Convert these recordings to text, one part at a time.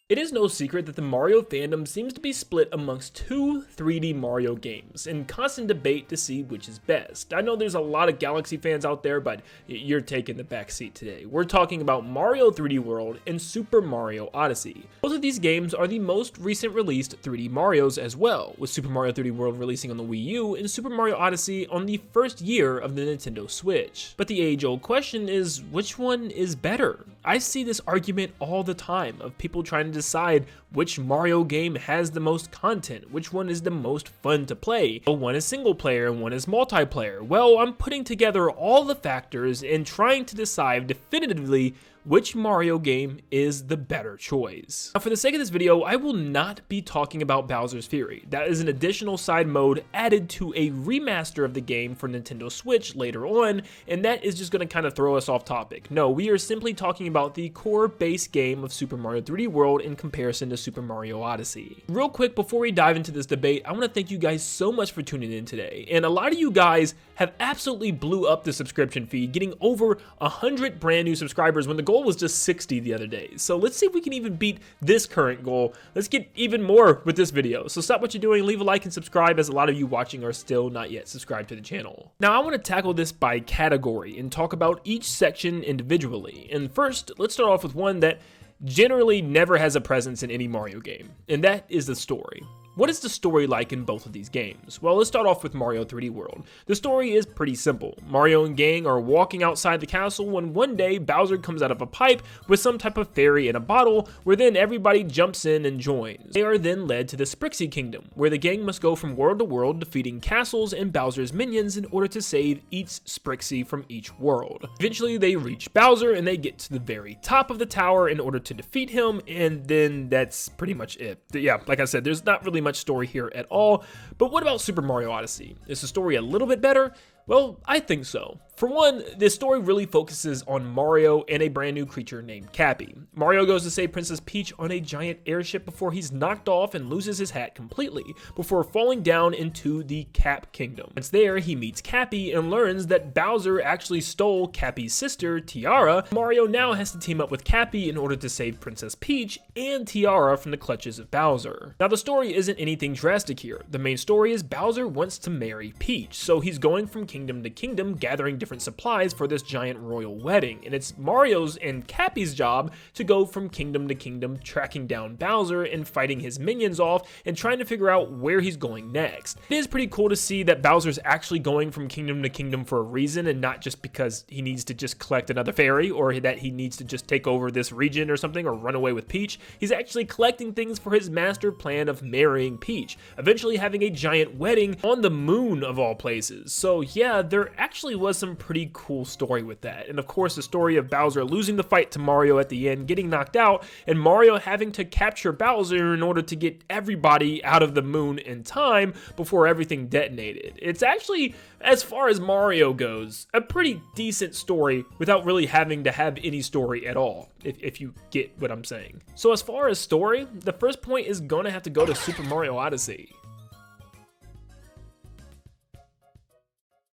It is no secret that the Mario fandom seems to be split amongst two 3D Mario games, in constant debate to see which is best. I know there's a lot of Galaxy fans out there, but you're taking the back seat today. We're talking about Mario 3D World and Super Mario Odyssey. Both of these games are the most recent released 3D Marios as well, with Super Mario 3D World releasing on the Wii U and Super Mario Odyssey on the first year of the Nintendo Switch. But the age-old question is, which one is better? I see this argument all the time of people trying to decide which Mario game has the most content, which one is the most fun to play. Well, one is single player and one is multiplayer. Well, I'm putting together all the factors and trying to decide definitively which Mario game is the better choice. Now, for the sake of this video, I will not be talking about Bowser's Fury. That is an additional side mode added to a remaster of the game for Nintendo Switch later on, and that is just going to kind of throw us off topic. No, we are simply talking about the core base game of Super Mario 3D World in comparison to Super Mario Odyssey. Real quick, before we dive into this debate, I want to thank you guys so much for tuning in today, and a lot of you guys have absolutely blew up the subscription feed, getting over 100 brand new subscribers when the goal was just 60 the other day. So let's see if we can even beat this current goal. Let's get even more with this video. So stop what you're doing, leave a like and subscribe, as a lot of you watching are still not yet subscribed to the channel. Now I want to tackle this by category and talk about each section individually. And first, let's start off with one that generally never has a presence in any Mario game, and that is the story. What is the story like in both of these games? Well, let's start off with Mario 3D World. The story is pretty simple. Mario and gang are walking outside the castle when one day Bowser comes out of a pipe with some type of fairy in a bottle, where then everybody jumps in and joins. They are then led to the Sprixie Kingdom, where the gang must go from world to world defeating castles and Bowser's minions in order to save each Sprixie from each world. Eventually they reach Bowser and they get to the very top of the tower in order to defeat him, and then that's pretty much it. Yeah, like I said, there's not really much story here at all. But what about Super Mario Odyssey? Is the story a little bit better? Well, I think so. For one, this story really focuses on Mario and a brand new creature named Cappy. Mario goes to save Princess Peach on a giant airship before he's knocked off and loses his hat completely, before falling down into the Cap Kingdom. Once there, he meets Cappy and learns that Bowser actually stole Cappy's sister, Tiara. Mario now has to team up with Cappy in order to save Princess Peach and Tiara from the clutches of Bowser. Now, the story isn't anything drastic here. The main story is Bowser wants to marry Peach, so he's going from kingdom to kingdom gathering different supplies for this giant royal wedding, and it's Mario's and Cappy's job to go from kingdom to kingdom, tracking down Bowser and fighting his minions off and trying to figure out where he's going next. It is pretty cool to see that Bowser's actually going from kingdom to kingdom for a reason, and not just because he needs to just collect another fairy, or that he needs to just take over this region or something, or run away with Peach. He's actually collecting things for his master plan of marrying Peach, eventually having a giant wedding on the moon of all places. So yeah, there actually was some pretty cool story with that. And of course, the story of Bowser losing the fight to Mario at the end, getting knocked out, and Mario having to capture Bowser in order to get everybody out of the moon in time before everything detonated. It's actually, as far as Mario goes, a pretty decent story without really having to have any story at all, if you get what I'm saying. So as far as story, the first point is gonna have to go to Super Mario Odyssey.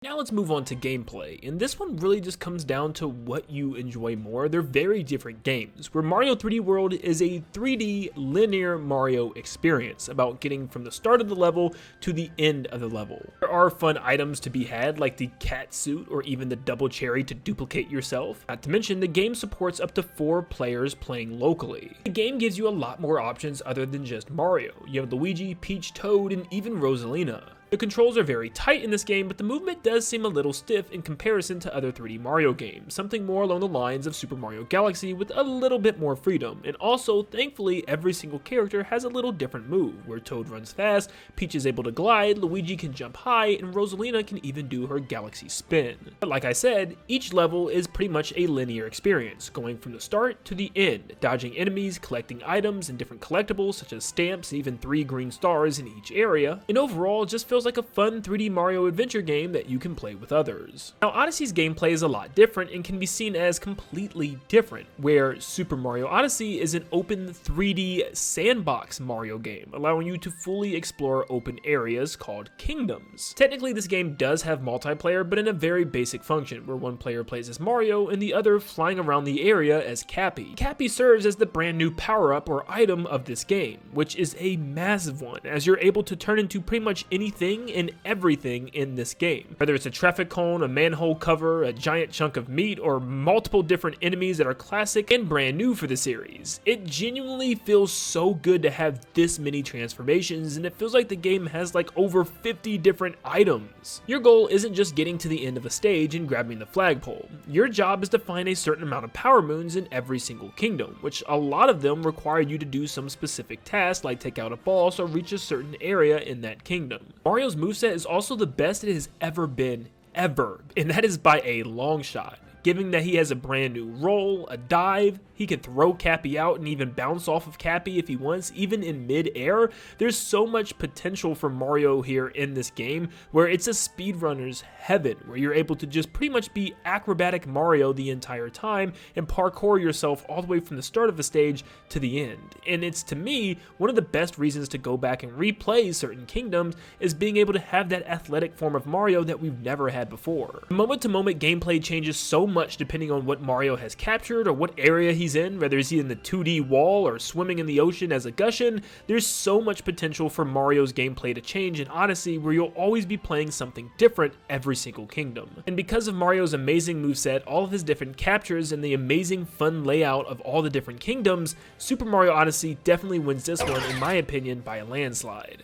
Now let's move on to gameplay, and this one really just comes down to what you enjoy more. They're very different games, where Mario 3D World is a 3D linear Mario experience about getting from the start of the level to the end of the level. There are fun items to be had, like the cat suit or even the double cherry to duplicate yourself. Not to mention, the game supports up to 4 players playing locally. The game gives you a lot more options other than just Mario. You have Luigi, Peach, Toad, and even Rosalina. The controls are very tight in this game, but the movement does seem a little stiff in comparison to other 3D Mario games, something more along the lines of Super Mario Galaxy with a little bit more freedom. And also, thankfully, every single character has a little different move, where Toad runs fast, Peach is able to glide, Luigi can jump high, and Rosalina can even do her Galaxy spin. But like I said, each level is pretty much a linear experience, going from the start to the end, dodging enemies, collecting items and different collectibles such as stamps, even 3 green stars in each area, and overall it just feels feels like a fun 3D Mario adventure game that you can play with others. Now, Odyssey's gameplay is a lot different and can be seen as completely different, where Super Mario Odyssey is an open 3D sandbox Mario game, allowing you to fully explore open areas called kingdoms. Technically, this game does have multiplayer, but in a very basic function, where one player plays as Mario and the other flying around the area as Cappy. Cappy serves as the brand new power-up or item of this game, which is a massive one, as you're able to turn into pretty much anything and everything in this game. Whether it's a traffic cone, a manhole cover, a giant chunk of meat, or multiple different enemies that are classic and brand new for the series. It genuinely feels so good to have this many transformations, and it feels like the game has like over 50 different items. Your goal isn't just getting to the end of a stage and grabbing the flagpole. Your job is to find a certain amount of power moons in every single kingdom, which a lot of them require you to do some specific task like take out a boss or reach a certain area in that kingdom. Mario's moveset is also the best it has ever been, and that is by a long shot. Given that he has a brand new roll, a dive, he can throw Cappy out and even bounce off of Cappy if he wants, even in mid-air. There's so much potential for Mario here in this game, where it's a speedrunner's heaven, where you're able to just pretty much be acrobatic Mario the entire time and parkour yourself all the way from the start of a stage to the end. And it's, to me, one of the best reasons to go back and replay certain kingdoms is being able to have that athletic form of Mario that we've never had before. Moment-to-moment gameplay changes so much depending on what Mario has captured or what area he's in, whether he's in the 2D wall or swimming in the ocean as a Gushin. There's so much potential for Mario's gameplay to change in Odyssey, where you'll always be playing something different every single kingdom. And because of Mario's amazing moveset, all of his different captures, and the amazing fun layout of all the different kingdoms, Super Mario Odyssey definitely wins this one, in my opinion, by a landslide.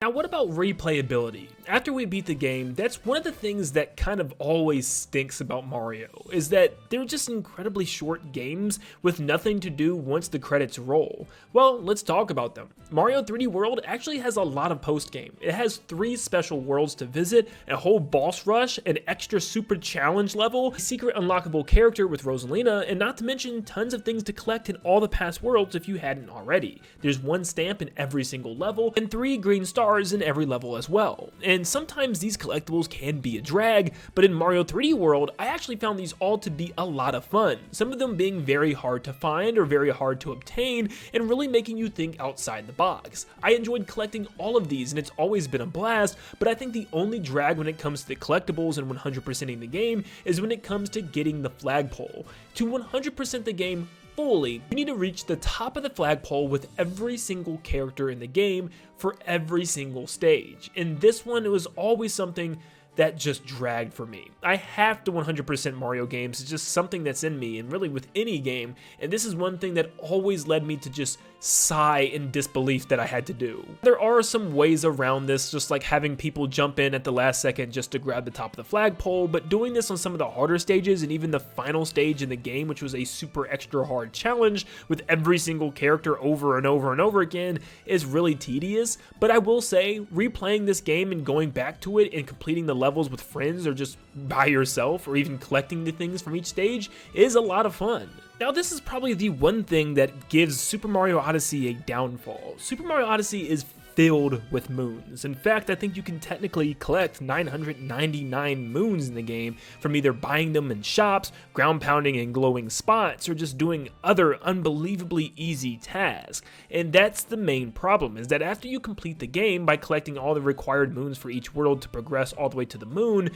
Now, what about replayability? After we beat the game, that's one of the things that kind of always stinks about Mario, is that they're just incredibly short games with nothing to do once the credits roll. Well, let's talk about them. Mario 3D World actually has a lot of post-game. It has 3 special worlds to visit, a whole boss rush, an extra super challenge level, a secret unlockable character with Rosalina, and not to mention tons of things to collect in all the past worlds if you hadn't already. There's 1 stamp in every single level, and 3 green stars in every level as well. And sometimes these collectibles can be a drag, but in Mario 3D World, I actually found these all to be a lot of fun. Some of them being very hard to find or very hard to obtain, and really making you think outside the box. I enjoyed collecting all of these, and it's always been a blast, but I think the only drag when it comes to the collectibles and 100%ing the game is when it comes to getting the flagpole. To 100% the game fully, you need to reach the top of the flagpole with every single character in the game for every single stage. In this one, it was always something that just dragged for me. I have to 100% Mario games. It's just something that's in me, and really with any game, and this is one thing that always led me to just sigh in disbelief that I had to do. There are some ways around this, just like having people jump in at the last second just to grab the top of the flagpole, but doing this on some of the harder stages and even the final stage in the game, which was a super extra hard challenge with every single character over and over and over again, is really tedious. But I will say, replaying this game and going back to it and completing the levels with friends or just by yourself, or even collecting the things from each stage, is a lot of fun. Now, this is probably the one thing that gives Super Mario Odyssey a downfall. Super Mario Odyssey is filled with moons. In fact, I think you can technically collect 999 moons in the game from either buying them in shops, ground pounding in glowing spots, or just doing other unbelievably easy tasks. And that's the main problem, is that after you complete the game by collecting all the required moons for each world to progress all the way to the moon,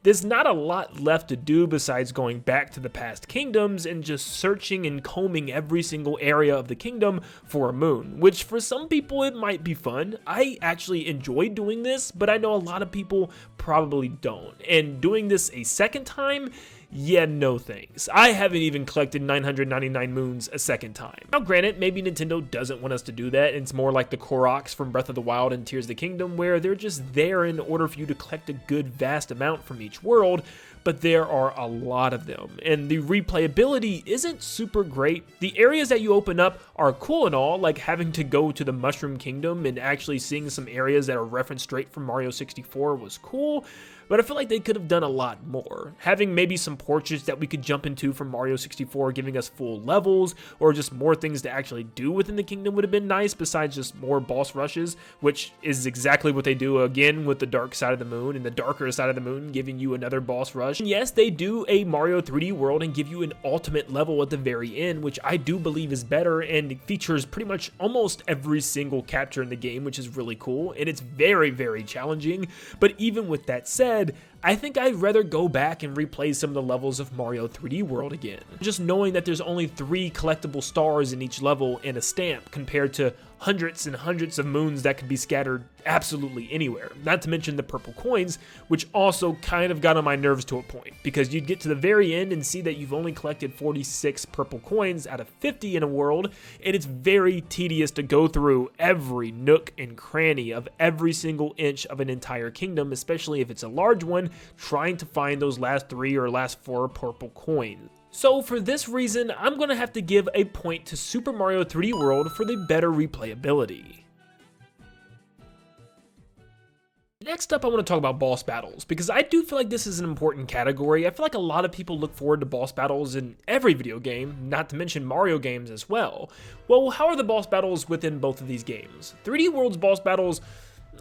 there's not a lot left to do besides going back to the past kingdoms and just searching and combing every single area of the kingdom for a moon, which for some people it might be fun. I actually enjoy doing this, but I know a lot of people probably don't. And doing this a second time, yeah, no thanks. I haven't even collected 999 moons a second time. Now granted, maybe Nintendo doesn't want us to do that. It's more like the Koroks from Breath of the Wild and Tears of the Kingdom, where they're just there in order for you to collect a good vast amount from each world, but there are a lot of them, and the replayability isn't super great. The areas that you open up are cool and all, like having to go to the Mushroom Kingdom and actually seeing some areas that are referenced straight from Mario 64 was cool, but I feel like they could have done a lot more. Having maybe some some porches that we could jump into from Mario 64, giving us full levels, or just more things to actually do within the kingdom would have been nice, besides just more boss rushes, which is exactly what they do again with the dark side of the moon and the darker side of the moon, giving you another boss rush. And yes, they do a Mario 3D World and give you an ultimate level at the very end, which I do believe is better, and it features pretty much almost every single capture in the game, which is really cool, and it's very, very challenging. But even with that said, I think I'd rather go back and replay some of the levels of Mario 3D World again. Just knowing that there's only 3 collectible stars in each level and a stamp compared to hundreds and hundreds of moons that could be scattered absolutely anywhere. Not to mention the purple coins, which also kind of got on my nerves to a point, because you'd get to the very end and see that you've only collected 46 purple coins out of 50 in a world, and it's very tedious to go through every nook and cranny of every single inch of an entire kingdom, especially if it's a large one, trying to find those last 3 or last 4 purple coins. So for this reason, I'm going to have to give a point to Super Mario 3D World for the better replayability. Next up, I want to talk about boss battles, because I do feel like this is an important category. I feel like a lot of people look forward to boss battles in every video game, not to mention Mario games as well. Well, how are the boss battles within both of these games? 3D World's boss battles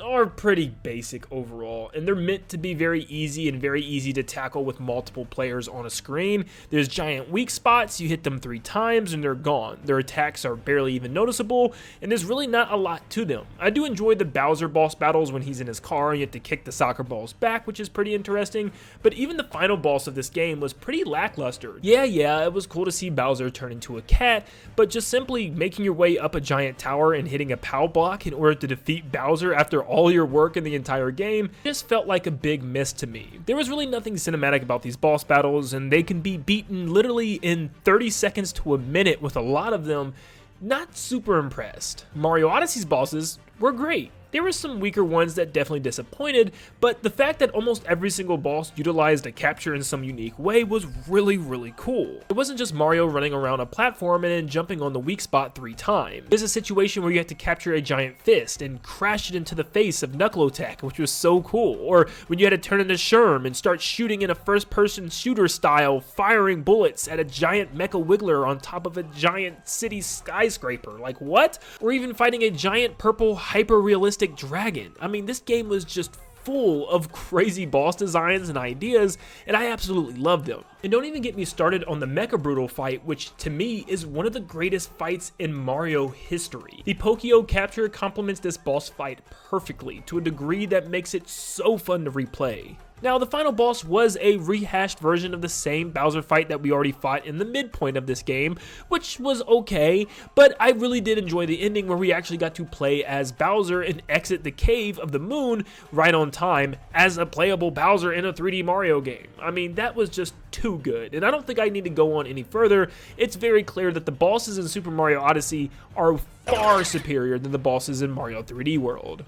are pretty basic overall, and they're meant to be very easy and very easy to tackle with multiple players on a screen. There's giant weak spots, you hit them 3 times and they're gone. Their attacks are barely even noticeable, and there's really not a lot to them. I do enjoy the Bowser boss battles when he's in his car and you have to kick the soccer balls back, which is pretty interesting, but even the final boss of this game was pretty lackluster. Yeah, it was cool to see Bowser turn into a cat, but just simply making your way up a giant tower and hitting a POW block in order to defeat Bowser after all your work in the entire game just felt like a big miss to me. There was really nothing cinematic about these boss battles, and they can be beaten literally in 30 seconds to a minute with a lot of them. Not super impressed. Mario Odyssey's bosses were great. There were some weaker ones that definitely disappointed, but the fact that almost every single boss utilized a capture in some unique way was really, really cool. It wasn't just Mario running around a platform and then jumping on the weak spot 3 times. There's a situation where you have to capture a giant fist and crash it into the face of Knuckle Attack, which was so cool. Or when you had to turn into Sherm and start shooting in a first-person shooter style, firing bullets at a giant Mecha Wiggler on top of a giant city skyscraper. Like, what? Or even fighting a giant purple hyper-realistic dragon. I mean, this game was just full of crazy boss designs and ideas, and I absolutely loved them. And don't even get me started on the Mecha Brutal fight, which to me is one of the greatest fights in Mario history. The Pokio capture complements this boss fight perfectly to a degree that makes it so fun to replay. Now, the final boss was a rehashed version of the same Bowser fight that we already fought in the midpoint of this game, which was okay, but I really did enjoy the ending where we actually got to play as Bowser and exit the cave of the moon right on time as a playable Bowser in a 3D Mario game. I mean, that was just too good, and I don't think I need to go on any further. It's very clear that the bosses in Super Mario Odyssey are far superior than the bosses in Mario 3D World.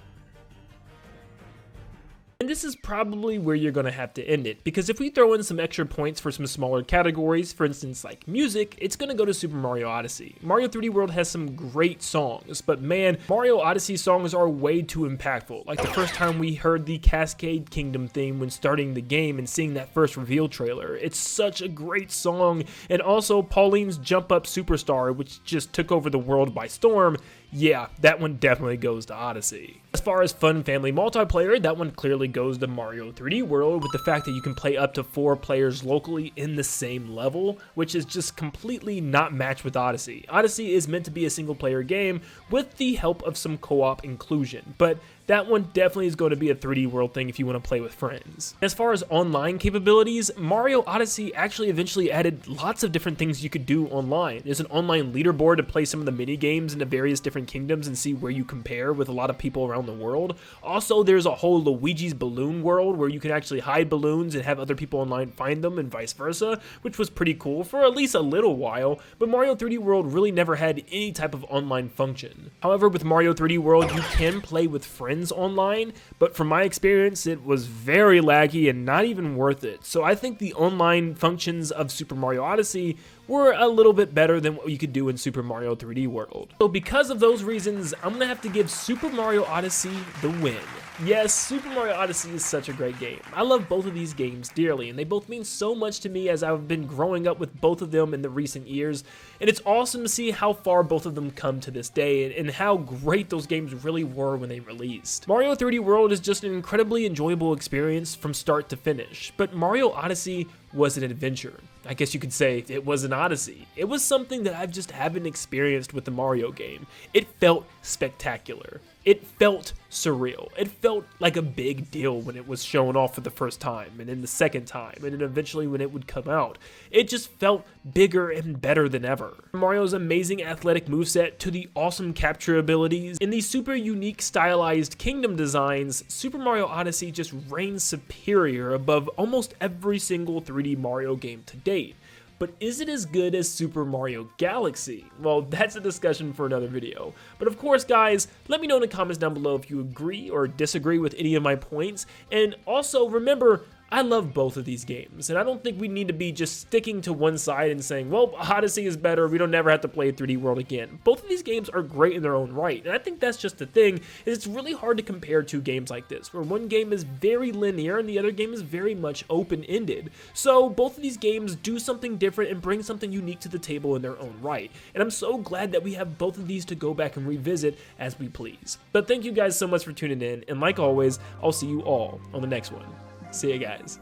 And this is probably where you're going to have to end it, because if we throw in some extra points for some smaller categories, for instance like music, it's going to go to Super Mario Odyssey. Mario 3D World has some great songs, but man, Mario Odyssey songs are way too impactful. Like the first time we heard the Cascade Kingdom theme when starting the game and seeing that first reveal trailer. It's such a great song, and also Pauline's Jump Up Superstar, which just took over the world by storm. Yeah, that one definitely goes to Odyssey. As far as fun family multiplayer, that one clearly goes to Mario 3D World, with the fact that you can play up to 4 players locally in the same level, which is just completely not matched with Odyssey. Odyssey is meant to be a single player game with the help of some co-op inclusion, but that one definitely is going to be a 3D World thing if you want to play with friends. As far as online capabilities, Mario Odyssey actually eventually added lots of different things you could do online. There's an online leaderboard to play some of the mini games in the various different kingdoms and see where you compare with a lot of people around the world. Also, there's a whole Luigi's Balloon world where you can actually hide balloons and have other people online find them and vice versa, which was pretty cool for at least a little while, but Mario 3D World really never had any type of online function. However, with Mario 3D World, you can play with friends online, but from my experience, it was very laggy and not even worth it. So I think the online functions of Super Mario Odyssey were a little bit better than what you could do in Super Mario 3D World. So because of those reasons, I'm gonna have to give Super Mario Odyssey the win. Yes, Super Mario Odyssey is such a great game. I love both of these games dearly, and they both mean so much to me as I've been growing up with both of them in the recent years, and it's awesome to see how far both of them come to this day, and how great those games really were when they released. Mario 3D World is just an incredibly enjoyable experience from start to finish, but Mario Odyssey was an adventure. I guess you could say it was an odyssey. It was something that I just haven't experienced with the Mario game. It felt spectacular. It felt surreal. It felt like a big deal when it was shown off for the first time, and then the second time, and then eventually when it would come out. It just felt bigger and better than ever. Mario's amazing athletic moveset to the awesome capture abilities, and the super unique stylized kingdom designs, Super Mario Odyssey just reigns superior above almost every single 3D Mario game to date. But is it as good as Super Mario Galaxy? Well, that's a discussion for another video. But of course, guys, let me know in the comments down below if you agree or disagree with any of my points. And also, remember, I love both of these games, and I don't think we need to be just sticking to one side and saying, well, Odyssey is better, we don't never have to play 3D World again. Both of these games are great in their own right, and I think that's just the thing, is it's really hard to compare two games like this, where one game is very linear and the other game is very much open-ended. So both of these games do something different and bring something unique to the table in their own right, and I'm so glad that we have both of these to go back and revisit as we please. But thank you guys so much for tuning in, and like always, I'll see you all on the next one. See you guys.